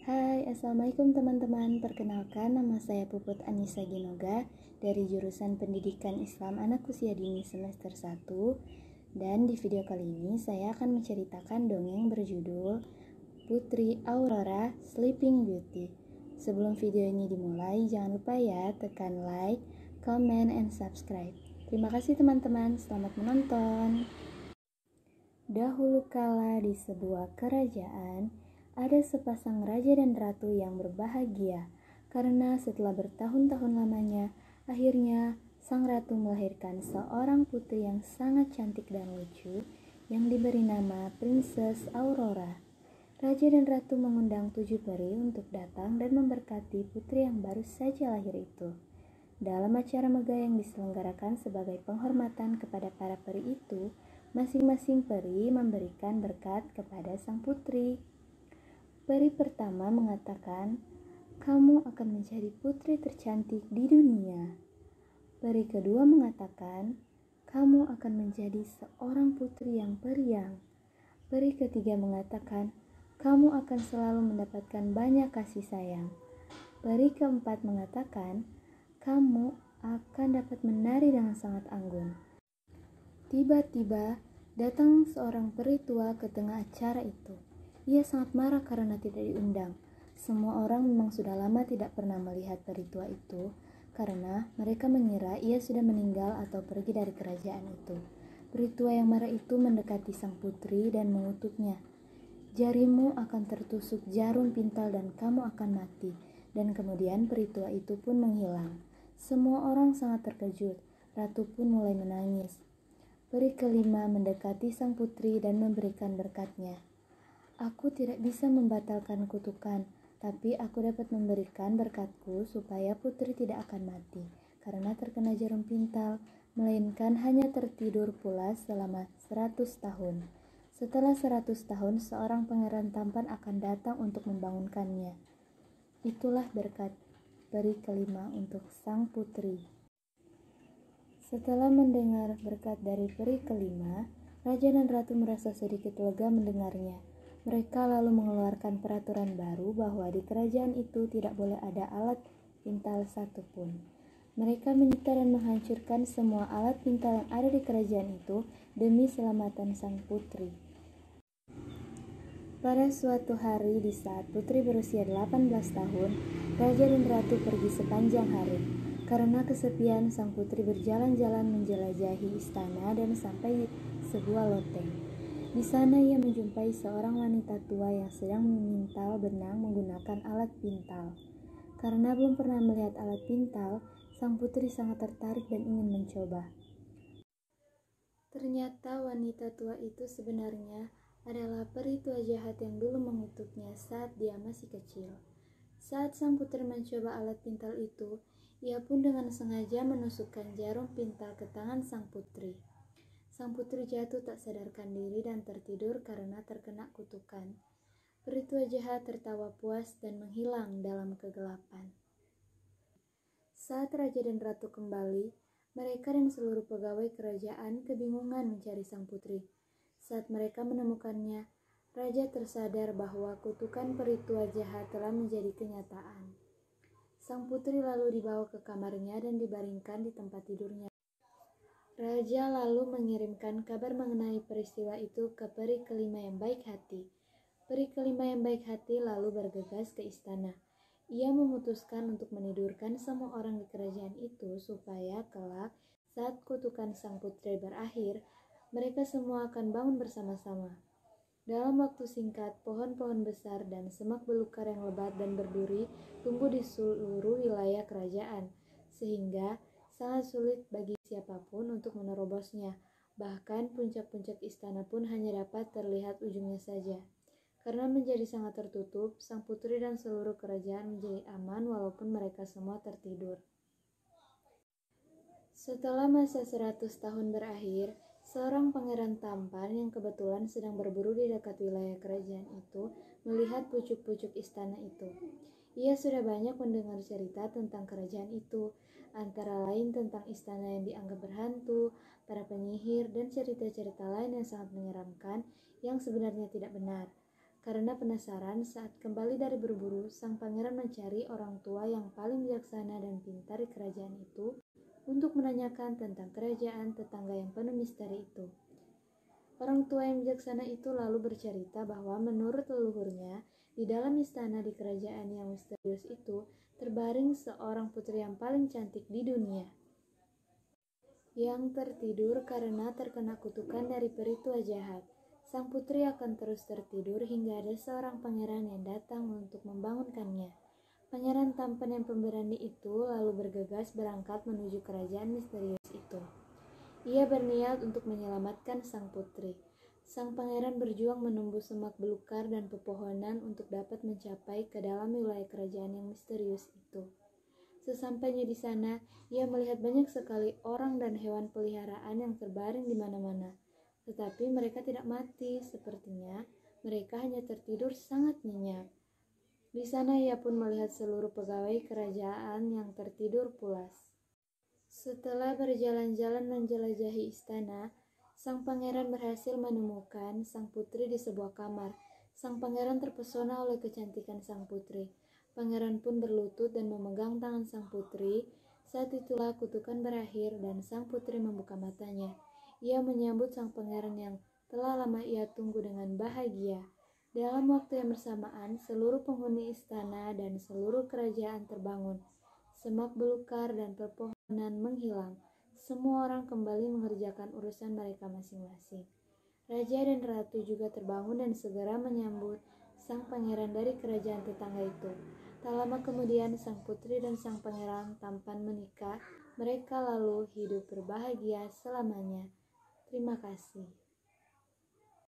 Hai, Assalamualaikum teman-teman. Perkenalkan, nama saya Puput Anissa Ginoga dari jurusan Pendidikan Islam Anak Usia Dini semester 1. Dan di video kali ini saya akan menceritakan dongeng berjudul Putri Aurora Sleeping Beauty. Sebelum video ini dimulai, jangan lupa ya tekan like, comment, and subscribe. Terima kasih teman-teman, selamat menonton. Dahulu kala di sebuah kerajaan, ada sepasang raja dan ratu yang berbahagia karena setelah bertahun-tahun lamanya, akhirnya sang ratu melahirkan seorang putri yang sangat cantik dan lucu yang diberi nama Princess Aurora. Raja dan ratu mengundang 7 peri untuk datang dan memberkati putri yang baru saja lahir itu. Dalam acara megah yang diselenggarakan sebagai penghormatan kepada para peri itu, masing-masing peri memberikan berkat kepada sang putri. Peri pertama mengatakan, "Kamu akan menjadi putri tercantik di dunia." Peri kedua mengatakan, "Kamu akan menjadi seorang putri yang periang." Peri ketiga mengatakan, "Kamu akan selalu mendapatkan banyak kasih sayang." Peri keempat mengatakan, "Kamu akan dapat menari dengan sangat anggun." Tiba-tiba datang seorang peri tua ke tengah acara itu. Ia sangat marah karena tidak diundang. Semua orang memang sudah lama tidak pernah melihat peri tua itu karena mereka mengira ia sudah meninggal atau pergi dari kerajaan itu. Peri tua yang marah itu mendekati sang putri dan mengutuknya. "Jarimu akan tertusuk jarum pintal dan kamu akan mati." Dan kemudian peri tua itu pun menghilang. Semua orang sangat terkejut. Ratu pun mulai menangis. Peri kelima mendekati sang putri dan memberikan berkatnya. "Aku tidak bisa membatalkan kutukan, tapi aku dapat memberikan berkatku supaya putri tidak akan mati karena terkena jarum pintal, melainkan hanya tertidur pulas selama 100 tahun. Setelah 100 tahun, seorang pangeran tampan akan datang untuk membangunkannya." Itulah berkat peri kelima untuk sang putri. Setelah mendengar berkat dari peri kelima, raja dan ratu merasa sedikit lega mendengarnya. Mereka lalu mengeluarkan peraturan baru bahwa di kerajaan itu tidak boleh ada alat pintal satupun. Mereka menyita dan menghancurkan semua alat pintal yang ada di kerajaan itu demi keselamatan sang putri. Pada suatu hari di saat putri berusia 18 tahun, raja dan ratu pergi sepanjang hari. Karena kesepian, sang putri berjalan-jalan menjelajahi istana dan sampai di sebuah loteng. Di sana ia menjumpai seorang wanita tua yang sedang memintal benang menggunakan alat pintal. Karena belum pernah melihat alat pintal, sang putri sangat tertarik dan ingin mencoba. Ternyata wanita tua itu sebenarnya adalah peri tua jahat yang dulu mengutuknya saat dia masih kecil. Saat sang putri mencoba alat pintal itu, ia pun dengan sengaja menusukkan jarum pintal ke tangan sang putri. Sang putri jatuh tak sadarkan diri dan tertidur karena terkena kutukan. Peri tua jahat tertawa puas dan menghilang dalam kegelapan. Saat raja dan ratu kembali, mereka dan seluruh pegawai kerajaan kebingungan mencari sang putri. Saat mereka menemukannya, raja tersadar bahwa kutukan peri tua jahat telah menjadi kenyataan. Sang putri lalu dibawa ke kamarnya dan dibaringkan di tempat tidurnya. Raja lalu mengirimkan kabar mengenai peristiwa itu ke peri kelima yang baik hati. Peri kelima yang baik hati lalu bergegas ke istana. Ia memutuskan untuk menidurkan semua orang di kerajaan itu supaya kelak saat kutukan sang putri berakhir, mereka semua akan bangun bersama-sama. Dalam waktu singkat, pohon-pohon besar dan semak belukar yang lebat dan berduri tumbuh di seluruh wilayah kerajaan, sehingga sangat sulit bagi siapapun untuk menerobosnya. Bahkan puncak-puncak istana pun hanya dapat terlihat ujungnya saja. Karena menjadi sangat tertutup, sang putri dan seluruh kerajaan menjadi aman walaupun mereka semua tertidur. Setelah masa 100 tahun berakhir, seorang pangeran tampan yang kebetulan sedang berburu di dekat wilayah kerajaan itu melihat pucuk-pucuk istana itu. Ia sudah banyak mendengar cerita tentang kerajaan itu, antara lain tentang istana yang dianggap berhantu, para penyihir, dan cerita-cerita lain yang sangat menyeramkan yang sebenarnya tidak benar. Karena penasaran, saat kembali dari berburu, sang pangeran mencari orang tua yang paling bijaksana dan pintar di kerajaan itu untuk menanyakan tentang kerajaan tetangga yang penuh misteri itu. Orang tua yang bijaksana itu lalu bercerita bahwa menurut leluhurnya, di dalam istana di kerajaan yang misterius itu terbaring seorang putri yang paling cantik di dunia, yang tertidur karena terkena kutukan dari peri tua jahat. Sang putri akan terus tertidur hingga ada seorang pangeran yang datang untuk membangunkannya. Pangeran tampan yang pemberani itu lalu bergegas berangkat menuju kerajaan misterius itu. Ia berniat untuk menyelamatkan sang putri. Sang pangeran berjuang menembus semak belukar dan pepohonan untuk dapat mencapai ke dalam wilayah kerajaan yang misterius itu. Sesampainya di sana, ia melihat banyak sekali orang dan hewan peliharaan yang terbaring di mana-mana. Tetapi mereka tidak mati, sepertinya mereka hanya tertidur sangat nyenyak. Di sana ia pun melihat seluruh pegawai kerajaan yang tertidur pulas. Setelah berjalan-jalan menjelajahi istana, sang pangeran berhasil menemukan sang putri di sebuah kamar. Sang pangeran terpesona oleh kecantikan sang putri. Pangeran pun berlutut dan memegang tangan sang putri. Saat itulah kutukan berakhir dan sang putri membuka matanya. Ia menyambut sang pangeran yang telah lama ia tunggu dengan bahagia. Dalam waktu yang bersamaan, seluruh penghuni istana dan seluruh kerajaan terbangun. Semak belukar dan pepohonan menghilang. Semua orang kembali mengerjakan urusan mereka masing-masing. Raja dan ratu juga terbangun dan segera menyambut sang pangeran dari kerajaan tetangga itu. Tak lama kemudian sang putri dan sang pangeran tampan menikah. Mereka lalu hidup berbahagia selamanya. Terima kasih.